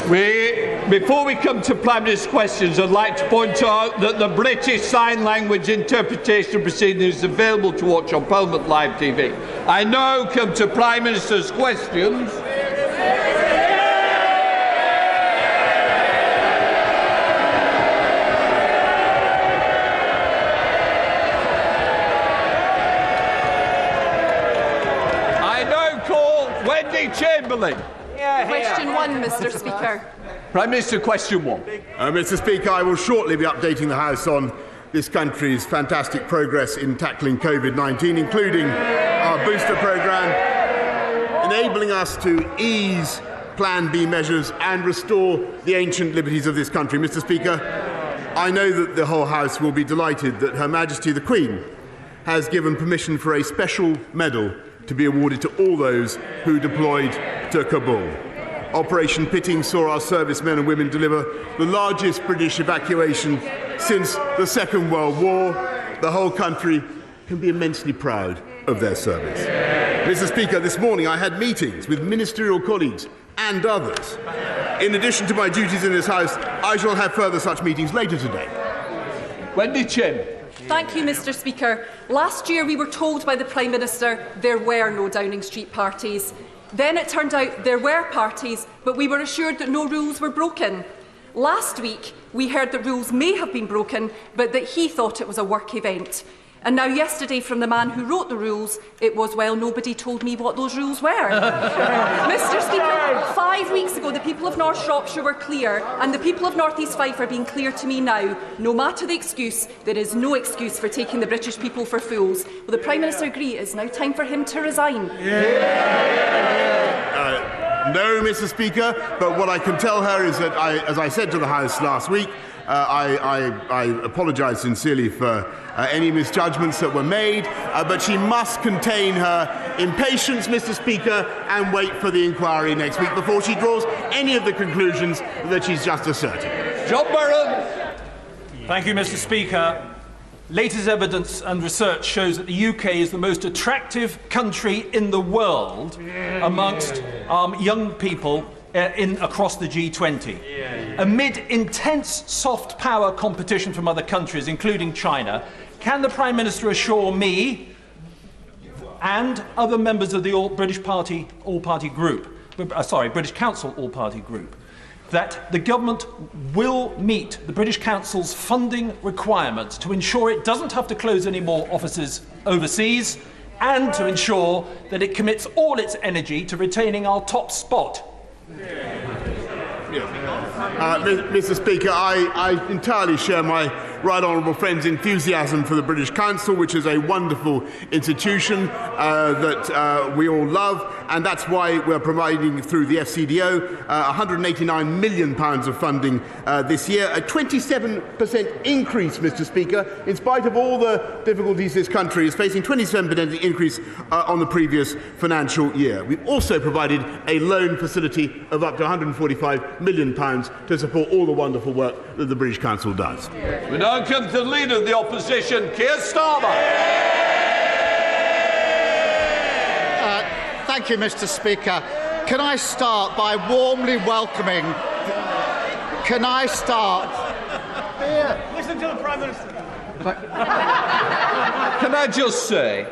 Before we come to Prime Minister's questions, I'd like to point out that the British Sign Language interpretation proceedings is available to watch on Parliament Live TV. I now come to Prime Minister's questions. Chamberlain. Question 1, Mr. Speaker. Prime Minister, question 1. Mr. Speaker, I will shortly be updating the House on this country's fantastic progress in tackling COVID-19, including our booster programme, enabling us to ease Plan B measures and restore the ancient liberties of this country. Mr. Speaker, I know that the whole House will be delighted that Her Majesty the Queen has given permission for a special medal to be awarded to all those who deployed to Kabul. Operation Pitting saw our servicemen and women deliver the largest British evacuation since the Second World War. The whole country can be immensely proud of their service. Mr. Speaker, this morning I had meetings with ministerial colleagues and others. In addition to my duties in this House, I shall have further such meetings later today. Wendy Chin. Thank you, Mr. Speaker. Last year we were told by the Prime Minister there were no Downing Street parties. Then it turned out there were parties, but we were assured that no rules were broken. Last week we heard that rules may have been broken, but that he thought it was a work event. And now yesterday from the man who wrote the rules, it was, well, nobody told me what those rules were. Mr. Speaker, 5 weeks ago the people of North Shropshire were clear, and the people of North East Fife are being clear to me now. No matter the excuse, there is no excuse for taking the British people for fools. Will the Prime Minister agree it is now time for him to resign? No, Mr. Speaker, but what I can tell her is that, as I said to the House last week, I apologise sincerely for any misjudgments that were made, but she must contain her impatience, Mr. Speaker, and wait for the inquiry next week before she draws any of the conclusions that she's just asserted. John Burrow. Thank you, Mr. Speaker. Latest evidence and research shows that the UK is the most attractive country in the world amongst young people across the G20. Amid intense soft power competition from other countries, including China, can the Prime Minister assure me and other members of the British Council All-Party Group that the government will meet the British Council's funding requirements to ensure it doesn't have to close any more offices overseas and to ensure that it commits all its energy to retaining our top spot? Mr. Speaker, I entirely share my right honourable friend's enthusiasm for the British Council, which is a wonderful institution that we all love, and that's why we're providing through the FCDO £189 million of funding this year, a 27% increase, Mr. Speaker, in spite of all the difficulties this country is facing, 27% increase on the previous financial year. We've also provided a loan facility of up to £145 million to support all the wonderful work that the British Council does. We now come to the Leader of the Opposition, Keir Starmer. Thank you, Mr. Speaker. Can I start by warmly welcoming... Can I start... Listen to the Prime Minister. Can I just say,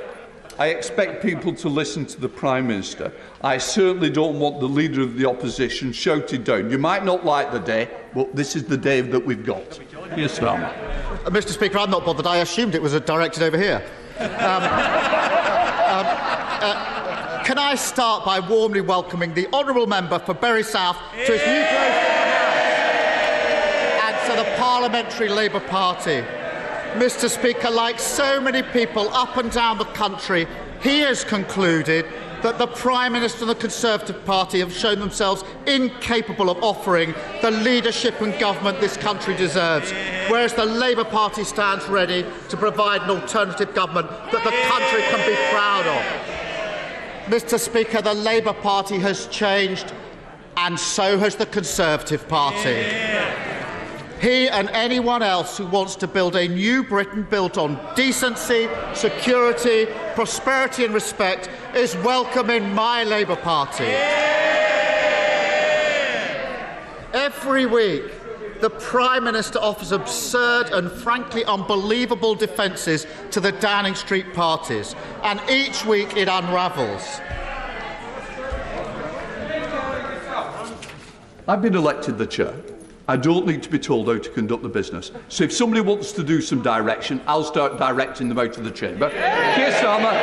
I expect people to listen to the Prime Minister. I certainly don't want the Leader of the Opposition shouted down. You might not like the day, but this is the day that we've got. Keir Starmer. Mr. Speaker, I'm not bothered. I assumed it was directed over here. Can I start by warmly welcoming the honourable member for Bury South to his new place and to the Parliamentary Labour Party. Mr. Speaker, like so many people up and down the country, he has concluded that the Prime Minister and the Conservative Party have shown themselves incapable of offering the leadership and government this country deserves, whereas the Labour Party stands ready to provide an alternative government that the country can be proud of. Mr. Speaker, the Labour Party has changed, and so has the Conservative Party. He and anyone else who wants to build a new Britain built on decency, security, prosperity and respect is welcome in my Labour Party. Every week, the Prime Minister offers absurd and frankly unbelievable defences to the Downing Street parties, and each week it unravels. I've been elected the chair. I don't need to be told how to conduct the business. So if somebody wants to do some direction, I'll start directing them out of the chamber. Keir Starmer.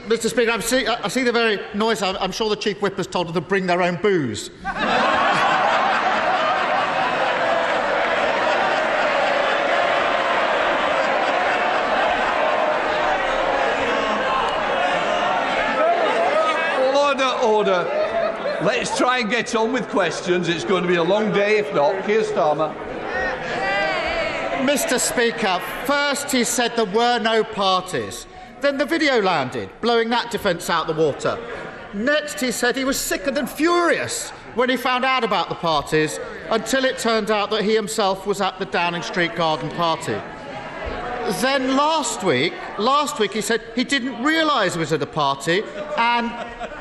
Mr. Speaker, I see the very noise. I'm sure the Chief Whip has told them to bring their own booze. Order. Let's try and get on with questions. It's going to be a long day if not. Keir Starmer. Mr. Speaker, first he said there were no parties. Then the video landed, blowing that defence out the water. Next he said he was sickened and furious when he found out about the parties, until it turned out that he himself was at the Downing Street garden party. Then last week he said he didn't realise he was at a party, and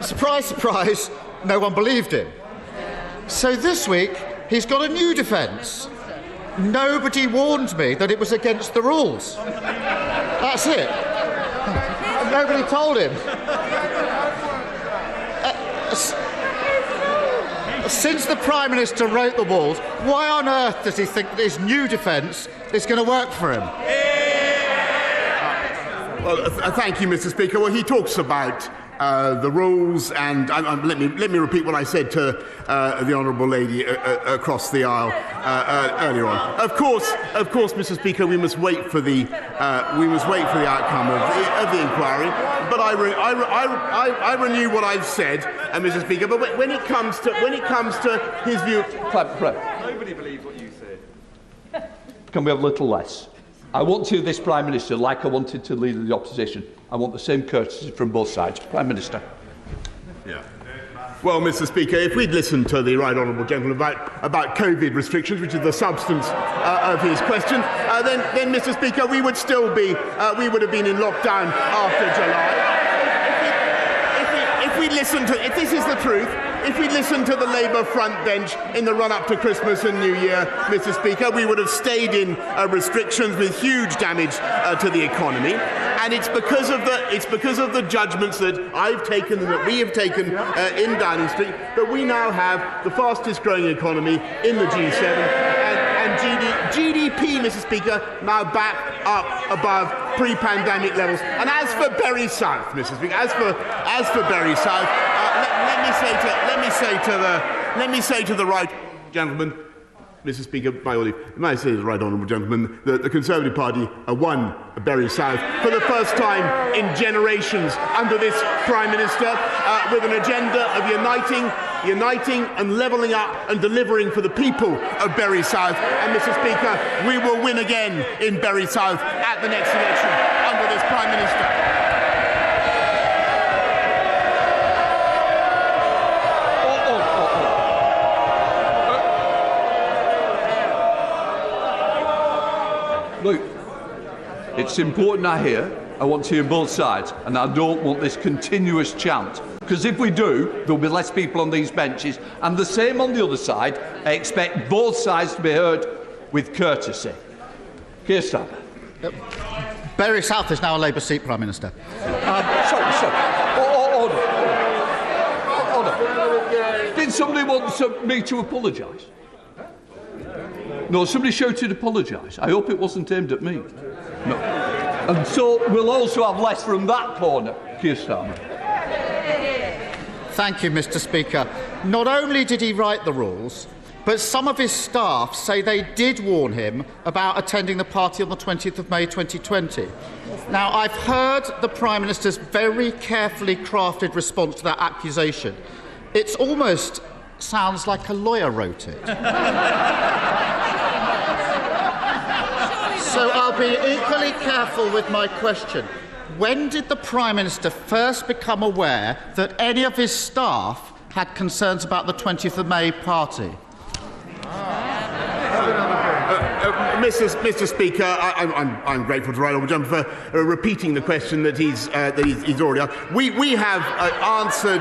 surprise, surprise, no one believed him. So this week he's got a new defence. Nobody warned me that it was against the rules. That's it. Nobody told him. Since the Prime Minister wrote the rules, why on earth does he think that his new defence is going to work for him? Well, thank you, Mr. Speaker. Well, he talks about the rules, and let me repeat what I said to the honourable lady across the aisle earlier on. Of course, Mr. Speaker, we must wait for the outcome of the inquiry. But I renew what I've said, Mr. Speaker. But when it comes to his view, nobody believes what you said. Can we have a little less? I want to this Prime Minister like I wanted to leader of the opposition. I want the same courtesy from both sides. Prime Minister. Yeah. Well, Mr. Speaker, if we'd listened to the right honourable gentleman about COVID restrictions, which is the substance of his question, then, Mr. Speaker, we would still be we would have been in lockdown after July. If this is the truth, if we listened to the Labour front bench in the run-up to Christmas and New Year, Mr. Speaker, we would have stayed in restrictions with huge damage to the economy. And it's because of the judgments that I've taken and that we have taken in Downing Street that we now have the fastest growing economy in the G7. And GDP, Mr. Speaker, now back up above pre-pandemic levels. And as for Bury South, Mr. Speaker, as for Bury South, let me say to the right gentleman, Mr. Speaker, by all leave, may I say to the right honourable gentleman that the Conservative Party won Bury South for the first time in generations under this Prime Minister, with an agenda of uniting and levelling up and delivering for the people of Bury South. And, Mr. Speaker, we will win again in Bury South at the next election under this Prime Minister. Look, it's important I want to hear both sides, and I don't want this continuous chant. Because if we do, there'll be less people on these benches, and the same on the other side. I expect both sides to be heard with courtesy. Keir Starmer. Bury South is now a Labour seat, Prime Minister. Order. Did somebody want me to apologise? No, somebody shouted apologise. I hope it wasn't aimed at me. No. And so we'll also have less from that corner. Keir Starmer. Thank you, Mr. Speaker. Not only did he write the rules, but some of his staff say they did warn him about attending the party on the 20th of May 2020. Now, I've heard the Prime Minister's very carefully crafted response to that accusation. It almost sounds like a lawyer wrote it. So I'll be equally careful with my question. When did the Prime Minister first become aware that any of his staff had concerns about the 20th of May party? Mr. Speaker, I'm grateful to the right honourable gentleman for repeating the question that he's already asked. We have answered,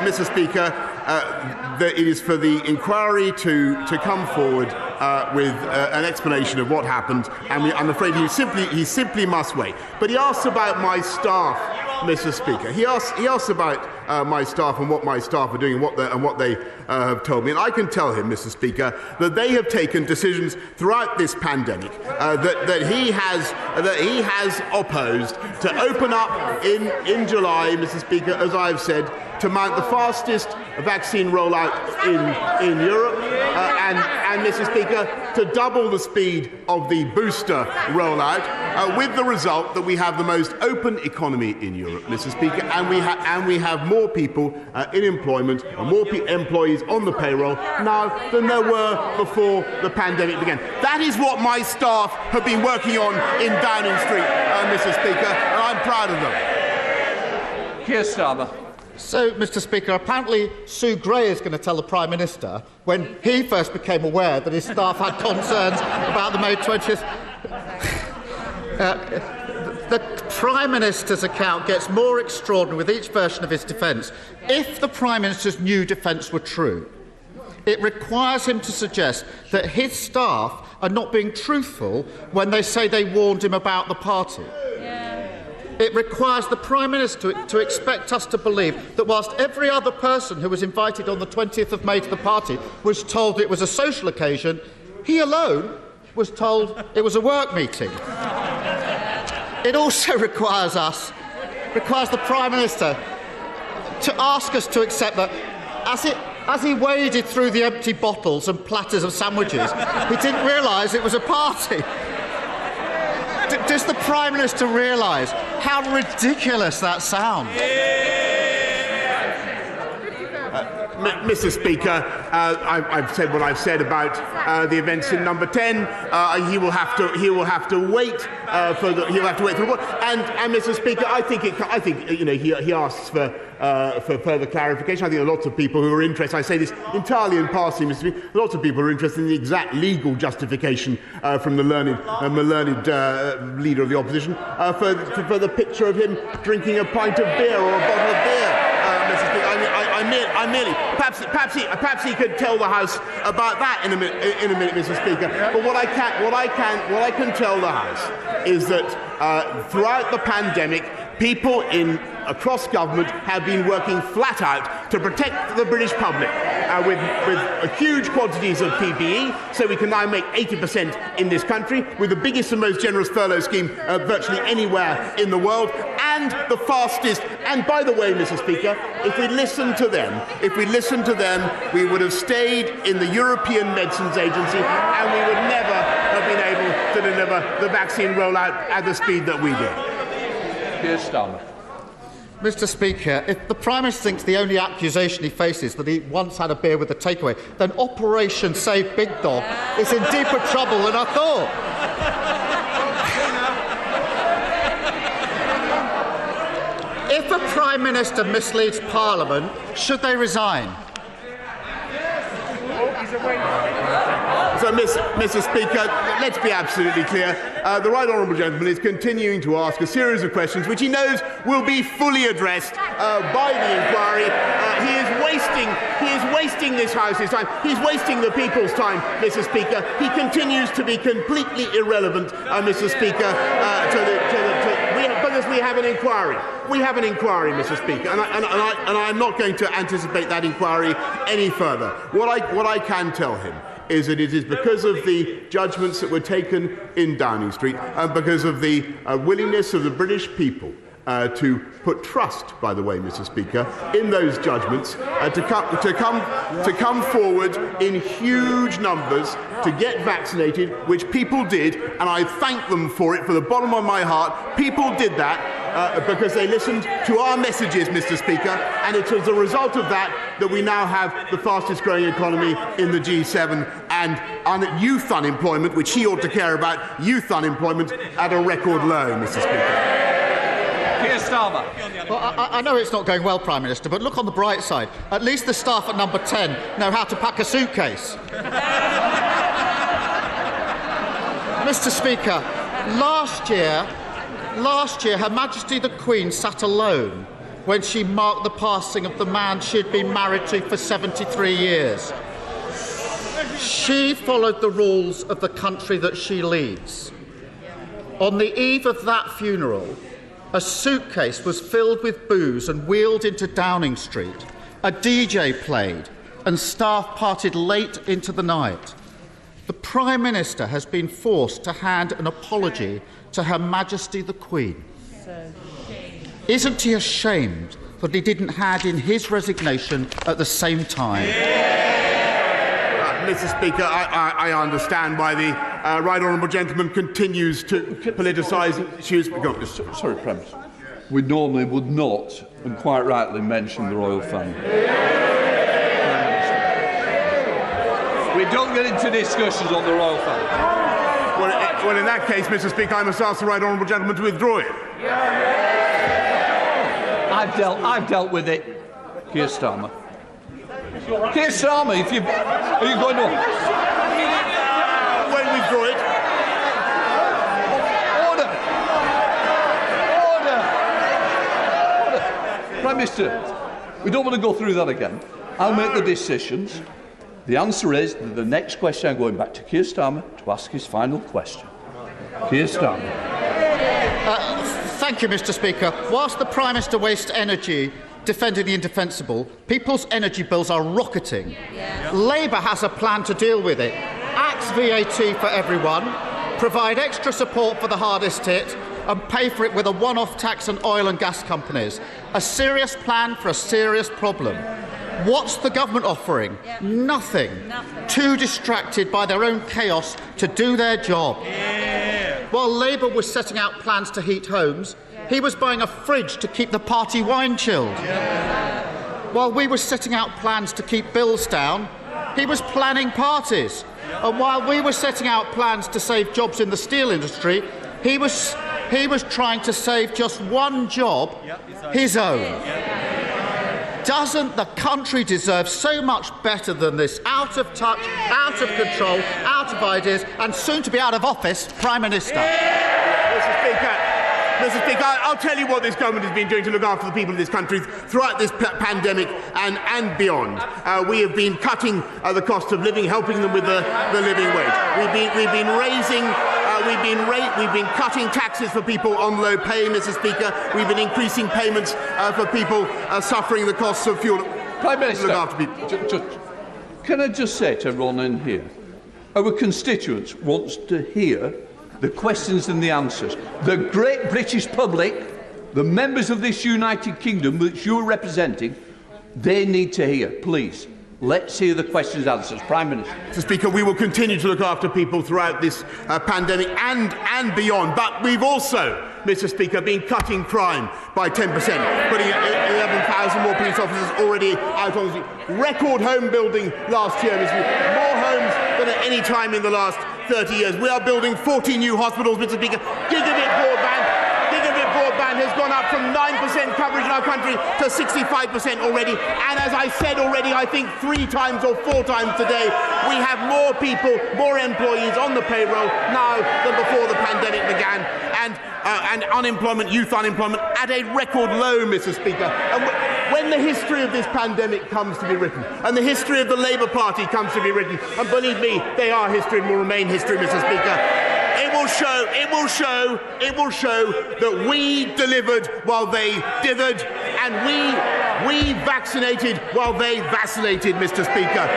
Mr. Speaker, that it is for the inquiry to come forward with an explanation of what happened, and I'm afraid he simply must wait. But he asks about my staff, Mr. Speaker. He asks about my staff and what my staff are doing and what they have told me. And I can tell him, Mr. Speaker, that they have taken decisions throughout this pandemic that he has opposed to open up in July, Mr. Speaker, as I've said, to mount the fastest vaccine rollout in Europe, and Mr. Speaker, to double the speed of the booster rollout, with the result that we have the most open economy in Europe, Mr. Speaker, and we have more people in employment and more employees on the payroll now than there were before the pandemic began. That is what my staff have been working on in Downing Street, Mr. Speaker, and I'm proud of them. Keir Starmer. So, Mr. Speaker, apparently Sue Gray is going to tell the Prime Minister, when he first became aware that his staff had concerns about the May 20th. The Prime Minister's account gets more extraordinary with each version of his defence. If the Prime Minister's new defence were true, it requires him to suggest that his staff are not being truthful when they say they warned him about the party. It requires the Prime Minister to expect us to believe that whilst every other person who was invited on the 20th of May to the party was told it was a social occasion, he alone was told it was a work meeting. It also requires the Prime Minister to ask us to accept that as he waded through the empty bottles and platters of sandwiches, he didn't realise it was a party. Does the Prime Minister realise how ridiculous that sounds? Mr. Speaker, I've said what I've said about the events in Number 10. He will have to wait for the report. And Mr. Speaker, I think he asks for further clarification. I think there are lots of people who are interested. I say this entirely in passing, Mr. Speaker. Lots of people are interested in the exact legal justification from the learned leader of the opposition for the picture of him drinking a pint of beer or a bottle of beer. Mr. Speaker, I merely perhaps he could tell the House about that in a minute, Mr. Speaker. But what I can tell the House is that throughout the pandemic, people across government have been working flat out to protect the British public with huge quantities of PPE, so we can now make 80% in this country, with the biggest and most generous furlough scheme virtually anywhere in the world, and the fastest. And by the way, Mr. Speaker, if we listened to them, we would have stayed in the European Medicines Agency, and we would never have been able to deliver the vaccine rollout at the speed that we did. Keir Starmer. Mr. Speaker, if the Prime Minister thinks the only accusation he faces is that he once had a beer with a takeaway, then Operation Save Big Dog is in deeper trouble than I thought. If a Prime Minister misleads Parliament, should they resign? So, Mr. Speaker, let's be absolutely clear. The Right Honourable Gentleman is continuing to ask a series of questions which he knows will be fully addressed by the inquiry. He is wasting this House's time. He's wasting the people's time, Mr. Speaker. He continues to be completely irrelevant, Mr. Speaker, because we have an inquiry. We have an inquiry, Mr. Speaker, and I'm not going to anticipate that inquiry any further. What I can tell him is that it is because of the judgments that were taken in Downing Street and because of the willingness of the British people to put trust, by the way, Mr. Speaker, in those judgments, to come forward in huge numbers to get vaccinated, which people did, and I thank them for it from the bottom of my heart. People did that because they listened to our messages, Mr. Speaker, and it's as a result of that that we now have the fastest growing economy in the G7 and youth unemployment, which he ought to care about, youth unemployment at a record low, Mr. Speaker. Keir Starmer. Well, I know it's not going well, Prime Minister, but look on the bright side. At least the staff at Number 10 know how to pack a suitcase. Mr. Speaker, last year, Her Majesty the Queen sat alone when she marked the passing of the man she had been married to for 73 years. She followed the rules of the country that she leads. On the eve of that funeral, a suitcase was filled with booze and wheeled into Downing Street. A DJ played and staff partied late into the night. The Prime Minister has been forced to hand an apology to Her Majesty the Queen. Isn't he ashamed that he didn't hand in his resignation at the same time? Mr. Speaker, I understand why the right honourable gentleman continues to politicise issues. Sorry, Prime Minister. We normally would not, and quite rightly, mention the royal family. We don't get into discussions on the royal family. Well, in that case, Mr. Speaker, I must ask the right honourable gentleman to withdraw it. I've dealt with it. Keir Starmer. Keir Starmer, are you going to... Won't withdraw it. Order. Prime Minister, we don't want to go through that again. I'll make the decisions. The answer is that the next question I'm going back to Keir Starmer to ask his final question. Keir Starmer. Thank you, Mr. Speaker. Whilst the Prime Minister wastes energy defending the indefensible, people's energy bills are rocketing. Labour has a plan to deal with it. Axe VAT for everyone, provide extra support for the hardest hit, and pay for it with a one-off tax on oil and gas companies. A serious plan for a serious problem. What's the government offering? Nothing. Too distracted by their own chaos to do their job. While Labour was setting out plans to heat homes, he was buying a fridge to keep the party wine chilled. While we were setting out plans to keep bills down, he was planning parties. And while we were setting out plans to save jobs in the steel industry, he was trying to save just one job, his own. Doesn't the country deserve so much better than this out of touch, out of control, out of ideas, and soon to be out of office Prime Minister? Mr. Speaker, I'll tell you what this government has been doing to look after the people of this country throughout this pandemic and beyond. We have been cutting the cost of living, helping them with the living wage. We've been cutting taxes for people on low pay, Mr. Speaker. We've been increasing payments for people suffering the costs of fuel. Prime Minister, look after people. Can I just say to everyone in here, our constituents wants to hear the questions and the answers. The great British public, the members of this United Kingdom which you're representing, they need to hear. Please, let's hear the questions and answers. Prime Minister. Mr. Speaker, we will continue to look after people throughout this pandemic and beyond. But we've also, Mr. Speaker, been cutting crime by 10%, putting 11,000 more police officers already out on the street. Record home building last year, Mr. Speaker. More homes than at any time in the last 30 years. We are building 40 new hospitals, Mr. Speaker. Gigabit broadband has gone up from 9% coverage in our country to 65% already. And as I said already, I think 3 times or 4 times today, we have more people, more employees on the payroll now than before the pandemic began. And unemployment, youth unemployment, at a record low, Mr. Speaker. And when the history of this pandemic comes to be written, and the history of the Labour Party comes to be written, and believe me, they are history and will remain history, Mr. Speaker, it will show that we delivered while they dithered, and we vaccinated while they vacillated, Mr. Speaker.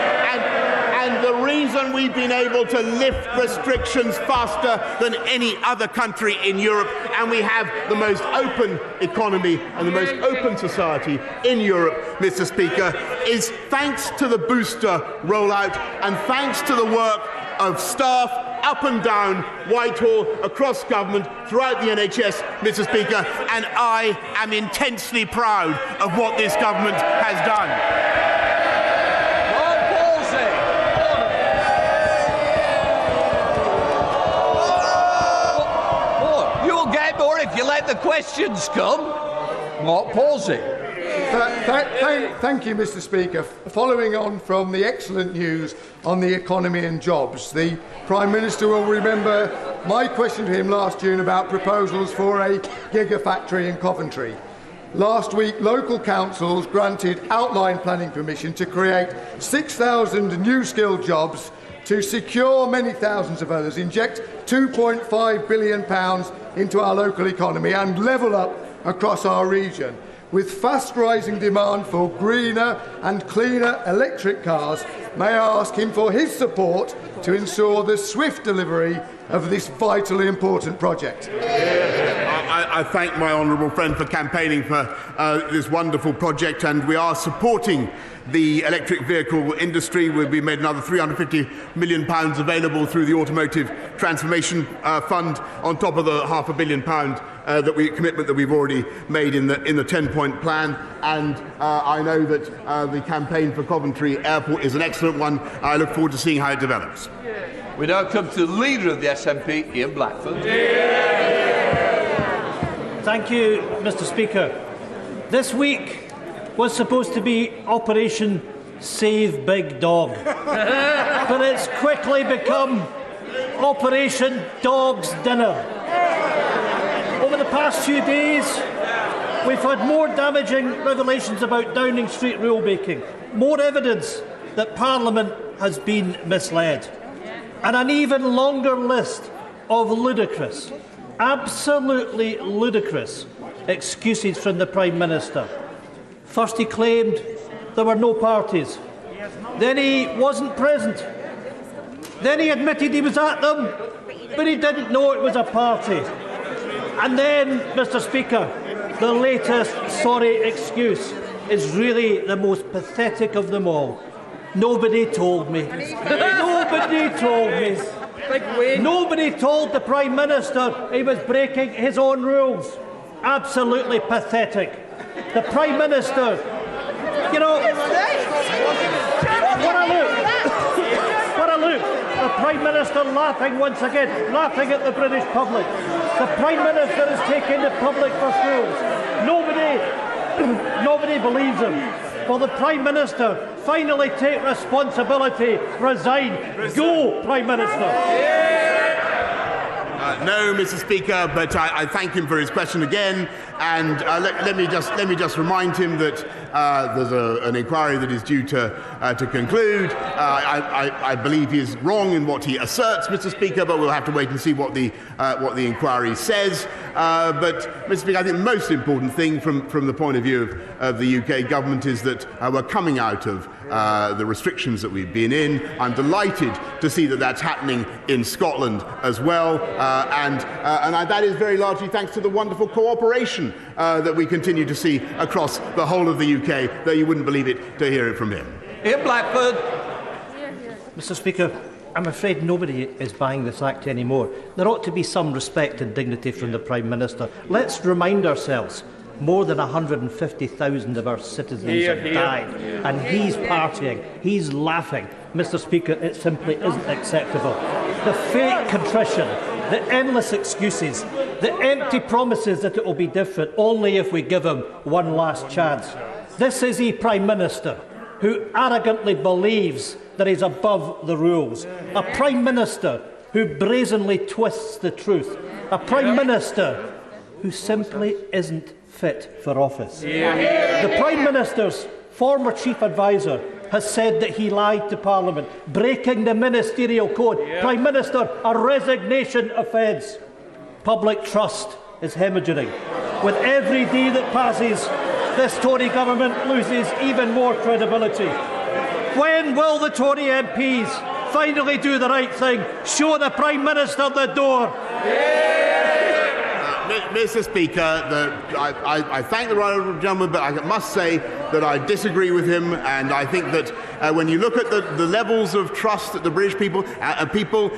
And the reason we've been able to lift restrictions faster than any other country in Europe, and we have the most open economy and the most open society in Europe, Mr. Speaker, is thanks to the booster rollout and thanks to the work of staff up and down Whitehall, across government, throughout the NHS, Mr. Speaker, and I am intensely proud of what this government has done. If you let the questions come, not pausing. Thank you, Mr. Speaker. Following on from the excellent news on the economy and jobs, the Prime Minister will remember my question to him last June about proposals for a gigafactory in Coventry. last week local councils granted outline planning permission to create 6,000 new skilled jobs, to secure many thousands of others, inject £2.5 billion into our local economy and level up across our region. With fast rising demand for greener and cleaner electric cars, may I ask him for his support to ensure the swift delivery of this vitally important project? I thank my honourable friend for campaigning for this wonderful project, and we are supporting the electric vehicle industry. We made another £350 million available through the Automotive Transformation Fund, on top of the £500 million commitment that we've already made in the 10-point plan. And I know that the campaign for Coventry Airport is an excellent one. I look forward to seeing how it develops. We now come to the leader of the SNP, Ian Blackford. Thank you, Mr. Speaker. This week was supposed to be Operation Save Big Dog, but it's quickly become Operation Dog's Dinner. Over the past few days, we've had more damaging revelations about Downing Street rulemaking, more evidence that Parliament has been misled, and an even longer list of ludicrous, absolutely ludicrous excuses from the Prime Minister. First he claimed there were no parties. Then he wasn't present. Then he admitted he was at them, but he didn't know it was a party. And then, Mr. Speaker, the latest sorry excuse is really the most pathetic of them all. Nobody told me. Nobody told me. Nobody told the Prime Minister he was breaking his own rules. Absolutely pathetic. The Prime Minister, you know, what a look. The Prime Minister laughing once again, laughing at the British public. The Prime Minister is taking the public for fools. Nobody believes him. Will the Prime Minister finally take responsibility? Resign. Go, Prime Minister. No, Mr. Speaker, but I thank him for his question again, and let me just remind him that there's an inquiry that is due to conclude. I believe he is wrong in what he asserts, Mr. Speaker, but we'll have to wait and see what the inquiry says. But, Mr. Speaker, I think the most important thing from the point of view of the UK government is that we're coming out of the restrictions that we've been in. I'm delighted to see that that's happening in Scotland as well, and that is very largely thanks to the wonderful cooperation that we continue to see across the whole of the UK, though you wouldn't believe it to hear it from him. Ian Blackford. Mr. Speaker, I'm afraid nobody is buying this Act anymore. There ought to be some respect and dignity from the Prime Minister. Let's remind ourselves, more than 150,000 of our citizens have died, and he's partying, he's laughing. Mr. Speaker, it simply isn't acceptable. The fake contrition, the endless excuses, the empty promises that it will be different only if we give him one last chance. This is a Prime Minister who arrogantly believes that he's above the rules, a Prime Minister who brazenly twists the truth, a Prime Minister who simply isn't fit for office. The Prime Minister's former Chief Advisor has said that he lied to Parliament, breaking the ministerial code. Prime Minister, a resignation offence. Public trust is hemorrhaging. With every day that passes, this Tory government loses even more credibility. When will the Tory MPs finally do the right thing? Show the Prime Minister the door. Mr. Speaker, I thank the right honourable gentleman, but I must say that I disagree with him, and I think that when you look at the levels of trust that the British people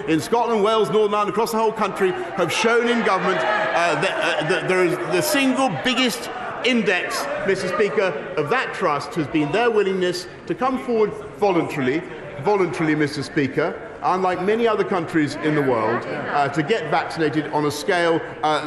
in Scotland, Wales, Northern Ireland, across the whole country have shown in government, that there is the single biggest index, Mr. Speaker, of that trust has been their willingness to come forward voluntarily, Mr. Speaker, unlike many other countries in the world, to get vaccinated on a scale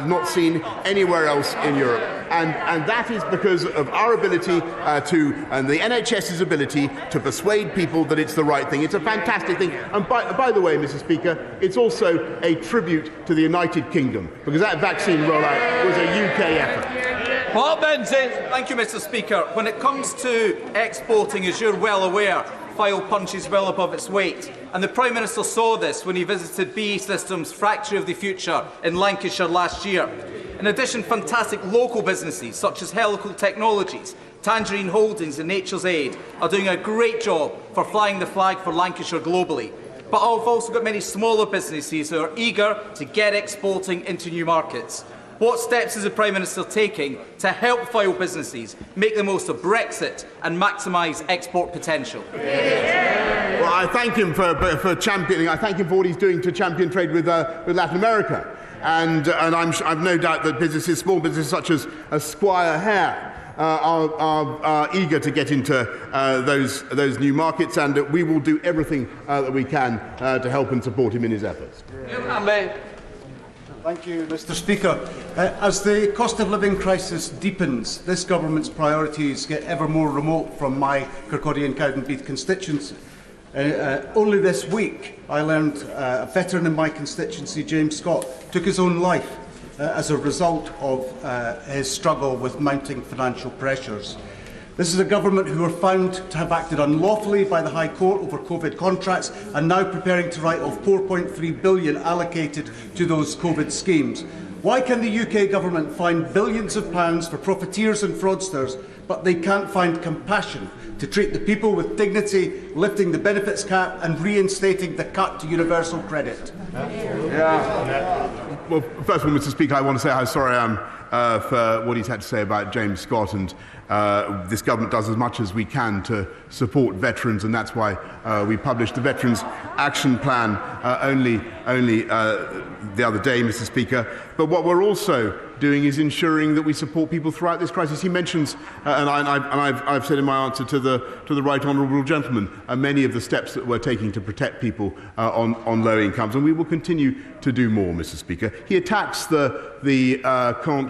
not seen anywhere else in Europe. And that is because of our ability and the NHS's ability to persuade people that it's the right thing. It's a fantastic thing. And by the way, Mr. Speaker, it's also a tribute to the United Kingdom, because that vaccine rollout was a UK effort. Thank you, Mr. Speaker. When it comes to exporting, as you're well aware, file punches well above its weight. And the Prime Minister saw this when he visited BE Systems' Factory of the Future in Lancashire last year. In addition, fantastic local businesses such as Helical Technologies, Tangerine Holdings and Nature's Aid are doing a great job for flying the flag for Lancashire globally. But I've also got many smaller businesses who are eager to get exporting into new markets. What steps is the Prime Minister taking to help file businesses make the most of Brexit and maximise export potential? Well, I thank him for championing. I thank him for what he's doing to champion trade with Latin America, and I've no doubt that businesses, small businesses such as Squire Hare, are eager to get into those new markets, and we will do everything that we can to help and support him in his efforts. Thank you, Mr. Speaker. As the cost of living crisis deepens, this government's priorities get ever more remote from my Kirkcaldy and Cowdenbeath constituency. Only this week, I learned a veteran in my constituency, James Scott, took his own life as a result of his struggle with mounting financial pressures. This is a government who are found to have acted unlawfully by the High Court over COVID contracts and now preparing to write off £4.3 billion allocated to those COVID schemes. Why can the UK government find billions of pounds for profiteers and fraudsters, but they can't find compassion to treat the people with dignity, lifting the benefits cap and reinstating the cut to universal credit? Well, first of all, Mr. Speaker, I want to say how sorry I am for what he's had to say about James Scott, and this government does as much as we can to support veterans, and that's why we published the Veterans Action Plan only the other day, Mr. Speaker. But what we're also doing is ensuring that we support people throughout this crisis. He mentions, and I've said in my answer to the right honourable gentleman, many of the steps that we're taking to protect people on low incomes, and we will continue to do more, Mr. Speaker. He attacks the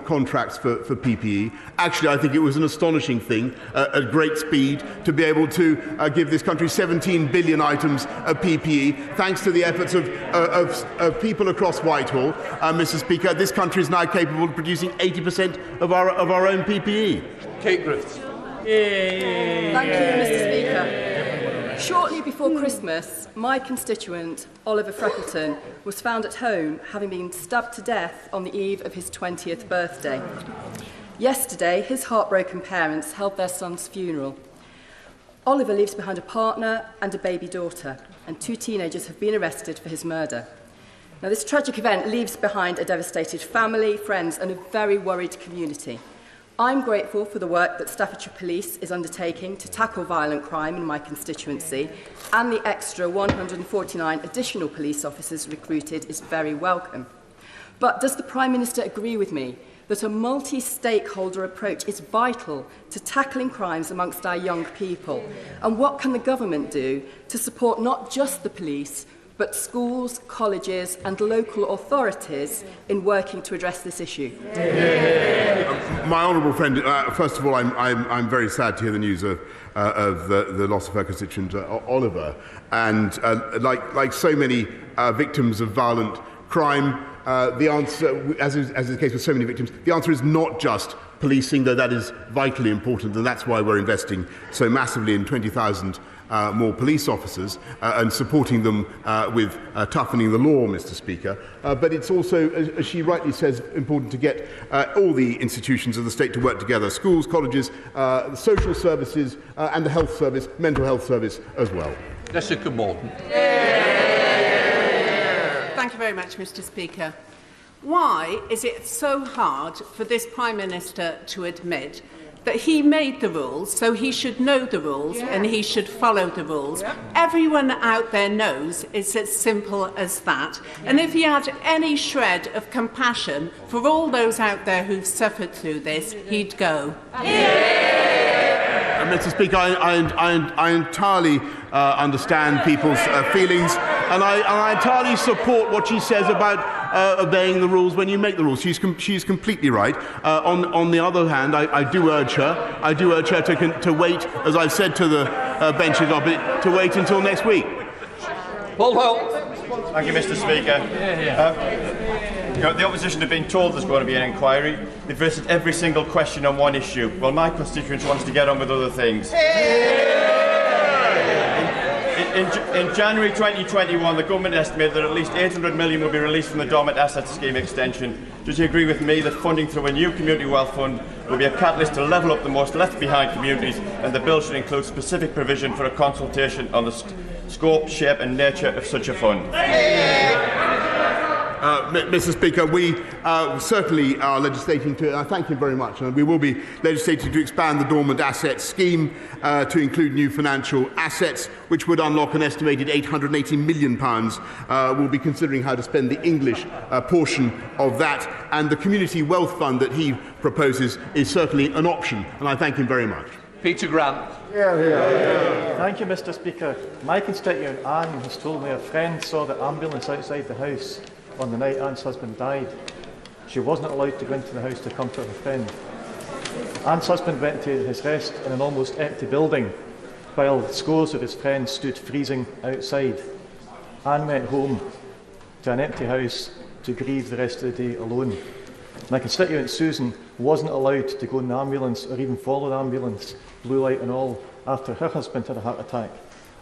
contracts for PPE. Actually, I think it was an astonishing thing at great speed to be able to give this country 17 billion items of PPE, thanks to the efforts of people across Whitehall. Mr. Speaker, this country is now capable of producing 80% of our own PPE. Kate Griffiths. Thank you, Mr. Speaker. Shortly before Christmas, my constituent, Oliver Freckleton, was found at home having been stabbed to death on the eve of his 20th birthday. Yesterday, his heartbroken parents held their son's funeral. Oliver leaves behind a partner and a baby daughter, and 2 teenagers have been arrested for his murder. Now, this tragic event leaves behind a devastated family, friends, and a very worried community. I'm grateful for the work that Staffordshire Police is undertaking to tackle violent crime in my constituency, and the extra 149 additional police officers recruited is very welcome. But does the Prime Minister agree with me that a multi-stakeholder approach is vital to tackling crimes amongst our young people? And what can the government do to support not just the police, but schools, colleges and local authorities in working to address this issue? My honourable friend, first of all, I'm very sad to hear the news of the loss of her constituent, Oliver. And like so many victims of violent crime, the answer, as is the case with so many victims, the answer is not just policing, though that is vitally important, and that's why we're investing so massively in 20,000 more police officers and supporting them with toughening the law, Mr. Speaker. But it's also, as she rightly says, important to get all the institutions of the state to work together: schools, colleges, the social services and the health service, mental health service as well. Jessica Morton. Thank you very much, Mr. Speaker. Why is it so hard for this Prime Minister to admit that he made the rules, so he should know the rules and he should follow the rules? Everyone out there knows it's as simple as that. And if he had any shred of compassion for all those out there who've suffered through this, he'd go. Mr. Speaker, I entirely understand people's feelings, and I entirely support what she says about obeying the rules when you make the rules. She's completely right. On the other hand, I do urge her to wait, as I've said to the benches of it, to wait until next week. Well, Thank you, Mr. Speaker. The opposition have been told there's going to be an inquiry. They've visited every single question on one issue. Well, my constituents wants to get on with other things. In January 2021, the government estimated that at least 800 million will be released from the Dormant Assets Scheme extension. Does he agree with me that funding through a new community wealth fund will be a catalyst to level up the most left-behind communities, and the bill should include specific provision for a consultation on the scope, shape and nature of such a fund? Mr. Speaker, we certainly are legislating to, I thank you very much, and we will be legislating to expand the Dormant Assets Scheme to include new financial assets, which would unlock an estimated £880 million. We'll be considering how to spend the English portion of that, and the Community Wealth Fund that he proposes is certainly an option, and I thank him very much. Peter Grant. Thank you, Mr. Speaker. My constituent Anne has told me a friend saw the ambulance outside the house on the night Anne's husband died. She wasn't allowed to go into the house to comfort her friend. Anne's husband went to his rest in an almost empty building, while scores of his friends stood freezing outside. Anne went home to an empty house to grieve the rest of the day alone. My constituent Susan wasn't allowed to go in the ambulance or even follow the ambulance, blue light and all, after her husband had a heart attack.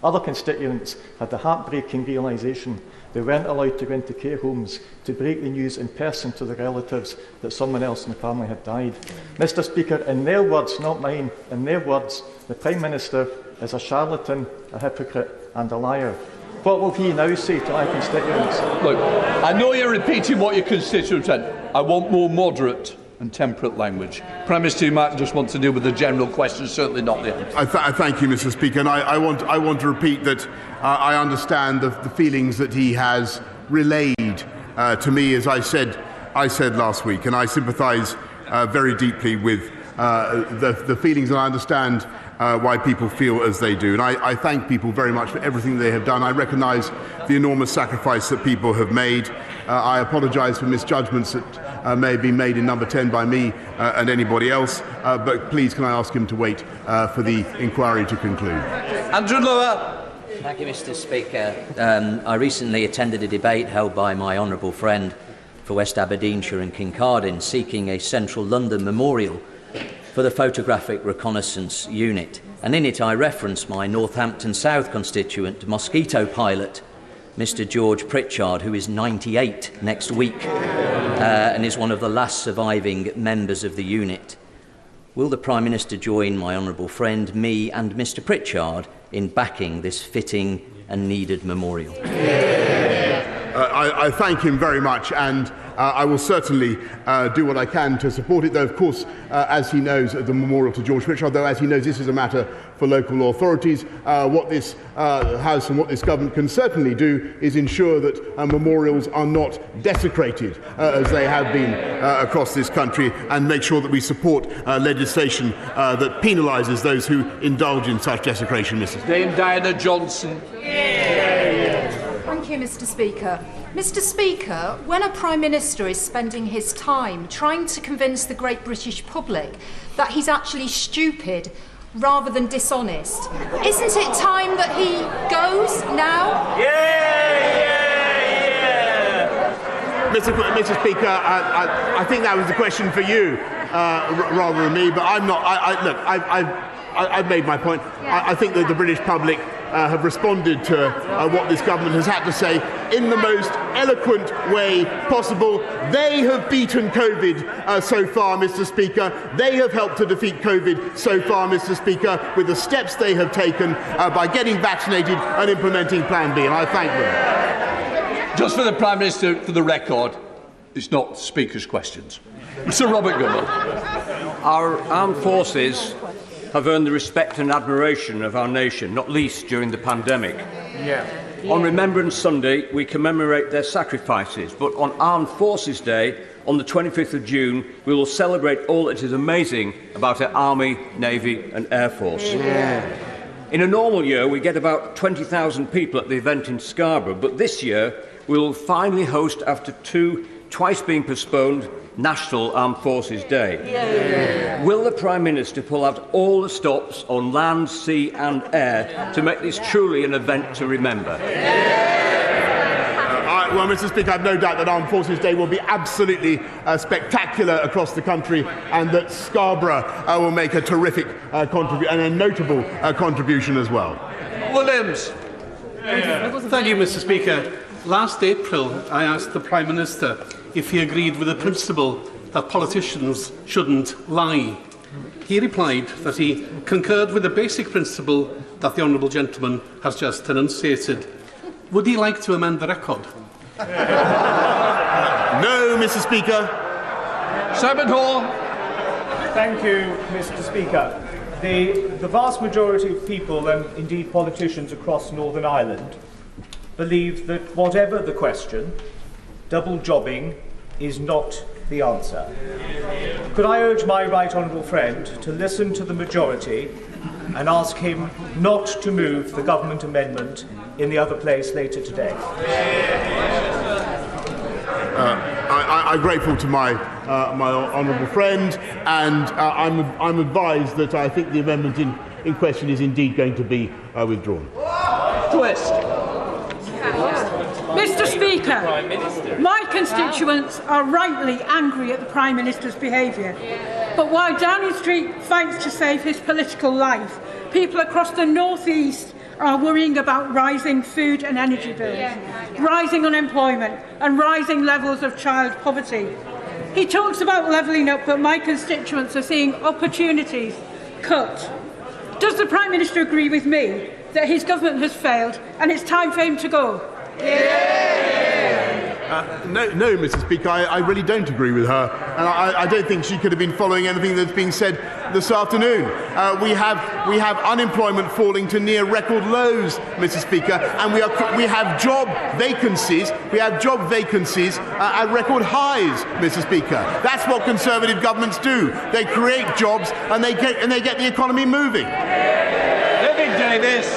Other constituents had the heartbreaking realisation they weren't allowed to go into care homes to break the news in person to their relatives that someone else in the family had died. Mr. Speaker, in their words, not mine, in their words, the Prime Minister is a charlatan, a hypocrite and a liar. What will he now say to my constituents? Look, I know you're repeating what your constituents said. I want more moderate and temperate language. Prime Minister, you might just want to deal with the general question, certainly not the answer. I thank you, Mr. Speaker, and I want to repeat that I understand the feelings that he has relayed to me, as I said last week, and I sympathise very deeply with the feelings, and I understand why people feel as they do. And I thank people very much for everything they have done. I recognise the enormous sacrifice that people have made. I apologise for misjudgments that may have been made in number 10 by me and anybody else, but please can I ask him to wait for the inquiry to conclude. Andrew Lower. Thank you, Mr. Speaker. I recently attended a debate held by my honourable friend for West Aberdeenshire and Kincardine seeking a central London memorial for the Photographic Reconnaissance Unit, and in it I referenced my Northampton South constituent, mosquito pilot, Mr. George Pritchard, who is 98 next week and is one of the last surviving members of the unit. Will the Prime Minister join my honourable friend, me and Mr. Pritchard in backing this fitting and needed memorial? I thank him very much, and I will certainly do what I can to support it, though, of course, as he knows, the memorial to George Pritchard, though, as he knows, this is a matter for local authorities. What this House and what this government can certainly do is ensure that memorials are not desecrated, as they have been across this country, and make sure that we support legislation that penalises those who indulge in such desecration, Mrs. Dame Diana Johnson. Thank you, Mr. Speaker. Mr. Speaker, when a Prime Minister is spending his time trying to convince the great British public that he's actually stupid rather than dishonest, isn't it time that he goes now? Mr. Speaker, I think that was a question for you rather than me, but I'm not. Look, I've made my point. I think that the British public have responded to what this government has had to say in the most eloquent way possible. They have beaten COVID so far, Mr. Speaker. They have helped to defeat COVID so far, Mr. Speaker, with the steps they have taken by getting vaccinated and implementing Plan B, and I thank them. Just for the Prime Minister, for the record, it's not the Speaker's questions. Sir Robert Goodall. Our armed forces have earned the respect and admiration of our nation, not least during the pandemic. On Remembrance Sunday, we commemorate their sacrifices, but on Armed Forces Day, on the 25th of June, we will celebrate all that is amazing about our Army, Navy and Air Force. In a normal year, we get about 20,000 people at the event in Scarborough, but this year we will finally host, after twice being postponed, National Armed Forces Day. Will the Prime Minister pull out all the stops on land, sea and air to make this truly an event to remember? Well, Mr. Speaker, I have no doubt that Armed Forces Day will be absolutely spectacular across the country, and that Scarborough will make a terrific contribution and a notable contribution as well. Williams. Thank you, Mr. Speaker. Last April, I asked the Prime Minister if he agreed with the principle that politicians shouldn't lie. He replied that he concurred with the basic principle that the honourable gentleman has just enunciated. Would he like to amend the record? No, Mr. Speaker. Simon Hall. Thank you, Mr. Speaker. The vast majority of people, and indeed politicians across Northern Ireland, believe that whatever the question, double jobbing is not the answer. Could I urge my right honourable friend to listen to the majority and ask him not to move the government amendment in the other place later today? I'm grateful to my honourable friend, and I'm advised that I think the amendment in question is indeed going to be withdrawn. Twist. Mr. Speaker, my constituents are rightly angry at the Prime Minister's behaviour. But while Downing Street fights to save his political life, people across the North East are worrying about rising food and energy bills, rising unemployment and rising levels of child poverty. He talks about levelling up, but my constituents are seeing opportunities cut. Does the Prime Minister agree with me that his government has failed and it's time for him to go? No, Mr. Speaker, I really don't agree with her, and I don't think she could have been following anything that's being said this afternoon. We have unemployment falling to near record lows, Mr. Speaker, and we have job vacancies. We have job vacancies at record highs, Mr. Speaker. That's what Conservative governments do. They create jobs and they get the economy moving. David Davis.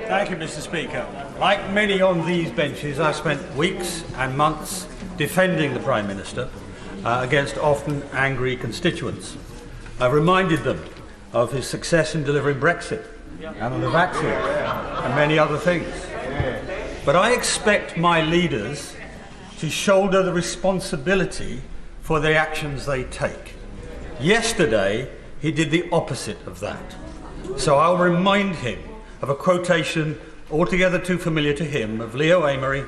Thank you, Mr. Speaker. Like many on these benches, I spent weeks and months defending the Prime Minister against often angry constituents. I reminded them of his success in delivering Brexit and on the vaccine and many other things. But I expect my leaders to shoulder the responsibility for the actions they take. Yesterday, he did the opposite of that. So I'll remind him of a quotation altogether too familiar to him of Leo Amery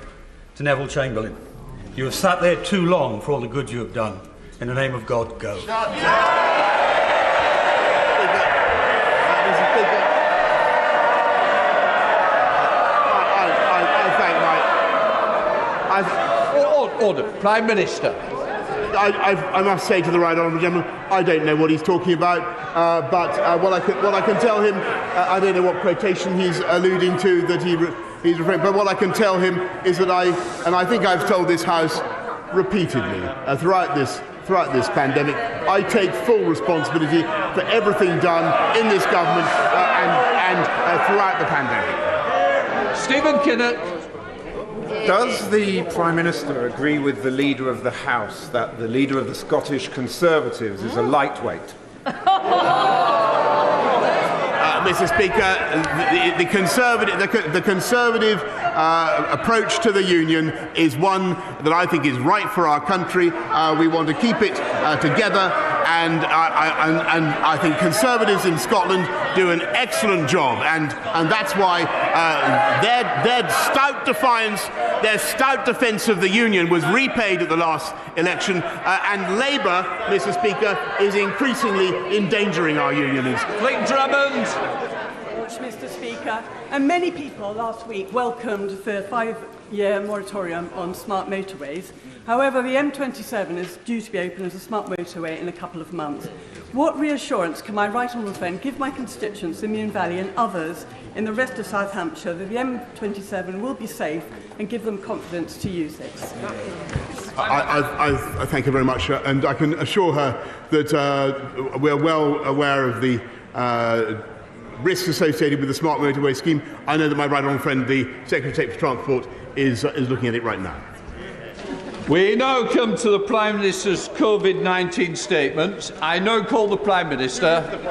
to Neville Chamberlain. You have sat there too long for all the good you have done. In the name of God, go. Order. Prime Minister. I must say to the right honourable gentleman, I don't know what he's talking about, but what I can tell him, I don't know what quotation he's alluding to that he's referring. But what I can tell him is that I think I've told this House repeatedly throughout this pandemic, I take full responsibility for everything done in this government and throughout the pandemic. Stephen Kinnock. Does the Prime Minister agree with the Leader of the House that the Leader of the Scottish Conservatives is a lightweight? Mr. Speaker, the Conservative approach to the Union is one that I think is right for our country. We want to keep it together, and I think Conservatives in Scotland do an excellent job, and that's why their stout defiance, their stout defence of the Union was repaid at the last election, and Labour, Mr. Speaker, is increasingly endangering our unions. Clayton Drummond. Mr. Speaker, and many people last week welcomed the 5-year moratorium on smart motorways. However, the M27 is due to be open as a smart motorway in a couple of months. What reassurance can my right honourable friend give my constituents in Meon Valley and others in the rest of South Hampshire that the M27 will be safe and give them confidence to use it? I thank her very much, and I can assure her that we're well aware of the risks associated with the smart motorway scheme. I know that my right honourable friend, the Secretary of State for Transport, is looking at it right now. We now come to the Prime Minister's COVID-19 statement. I now call the Prime Minister.